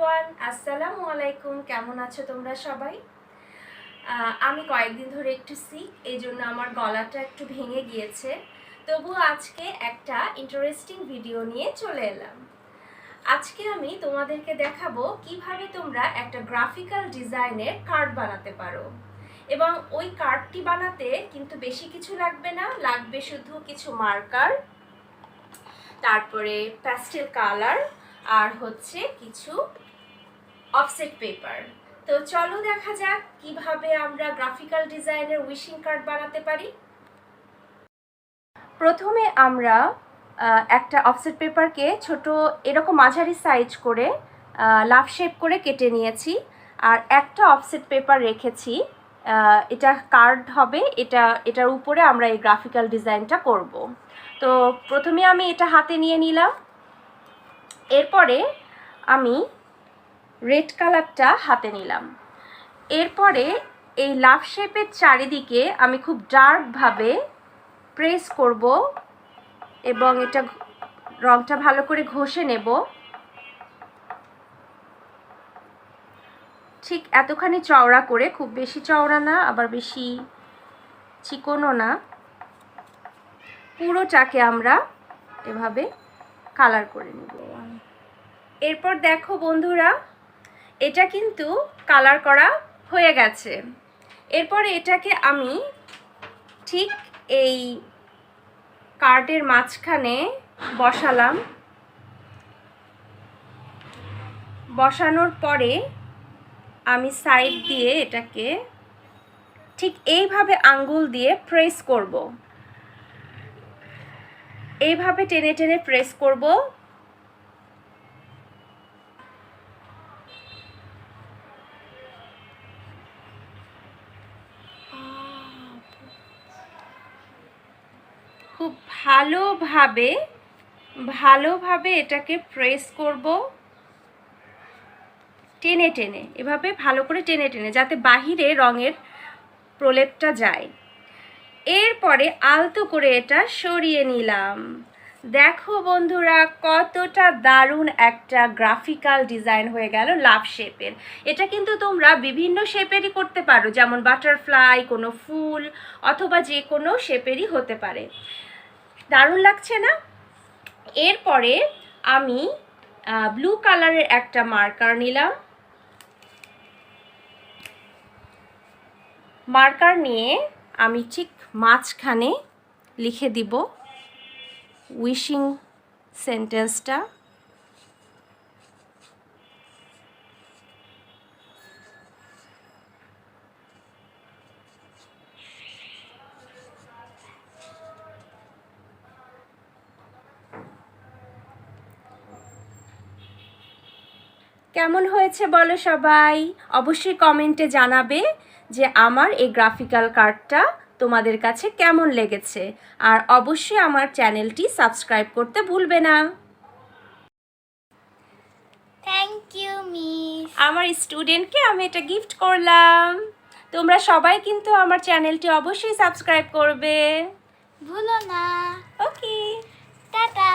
Everyone, আসসালামু আলাইকুম। কেমন আছো তোমরা সবাই? আমি কয়েকদিন ধরে একটু সিক, এই জন্য আমার গলাটা একটু ভেঙে গিয়েছে। তবুও আজকে একটা ইন্টারেস্টিং ভিডিও নিয়ে চলে এলাম। আজকে আমি তোমাদেরকে দেখাবো কিভাবে তোমরা একটা গ্রাফিক্যাল ডিজাইনের কার্ড বানাতে পারো। এবং ওই কার্ডটি বানাতে কিন্তু বেশি কিছু লাগবে না, লাগবে শুধু কিছু মার্কার, তারপরে প্যাস্টেল কালার, আর হচ্ছে কিছু অফসেট পেপার। তো চলো দেখা যাক কিভাবে আমরা গ্রাফিক্যাল ডিজাইনের উইশিং কার্ড বানাতে পারি। প্রথমে আমরা একটা অফসেট পেপারকে ছোট এরকম মাঝারি সাইজ করে লাভ শেপ করে কেটে নিয়েছি, আর একটা অফসেট পেপার রেখেছি। এটা কার্ড হবে, এটার উপরে আমরা এই গ্রাফিক্যাল ডিজাইনটা করব। তো প্রথমে আমি এটা হাতে নিয়ে নিলাম। এরপরে আমি রেড কালারটা হাতে নিলাম। এরপরে এই লাভ শেপের চারিদিকে আমি খুব ডার্কভাবে প্রেস করব এবং এটা রংটা ভালো করে ঘষে নেব। ঠিক এতখানি চওড়া করে, খুব বেশি চওড়া না আবার বেশি চিকনও না, পুরোটাকে আমরা এভাবে কালার করে নেব। এরপর দেখো বন্ধুরা, এটা কিন্তু কালার করা হয়ে গেছে। এরপরে এটাকে আমি ঠিক এই কার্ডের মাঝখানে বসালাম। বসানোর পরে আমি সাইড দিয়ে এটাকে ঠিক এইভাবে আঙ্গুল দিয়ে প্রেস করব। এইভাবে টেনে টেনে প্রেস করব। খুব ভালোভাবে এটাকে প্রেস করব, টেনে টেনে, এভাবে ভালো করে টেনে টেনে, যাতে বাহিরে রঙের প্রলেপটা যায়। এরপরে আলতো করে এটা সরিয়ে নিলাম। দেখো বন্ধুরা, কতটা দারুণ একটা গ্রাফিক্যাল ডিজাইন হয়ে গেল লাভ শেপের। এটা কিন্তু তোমরা বিভিন্ন শেপেরই করতে পারো, যেমন বাটারফ্লাই, কোনো ফুল, অথবা যে কোনো শেপেরই হতে পারে। দারুণ লাগছে না? এরপরে আমি ব্লু কালারের একটা মার্কার নিলাম। মার্কার নিয়ে আমি ঠিক মাঝখানে লিখে দিব উইশিং সেন্টেন্সটা। কেমন হয়েছে বলো সবাই? অবশ্যই কমেন্টে জানাবে যে আমার এই গ্রাফিক্যাল কার্ডটা তোমাদের কাছে কেমন লেগেছে। আর অবশ্যই আমার চ্যানেলটি সাবস্ক্রাইব করতে ভুলবে না। Thank you miss. আমার স্টুডেন্টকে আমি এটা গিফট করলাম। তোমরা সবাই কিন্তু আমার চ্যানেলটি অবশ্যই সাবস্ক্রাইব করবে, ভুলো না। ওকে, টাটা।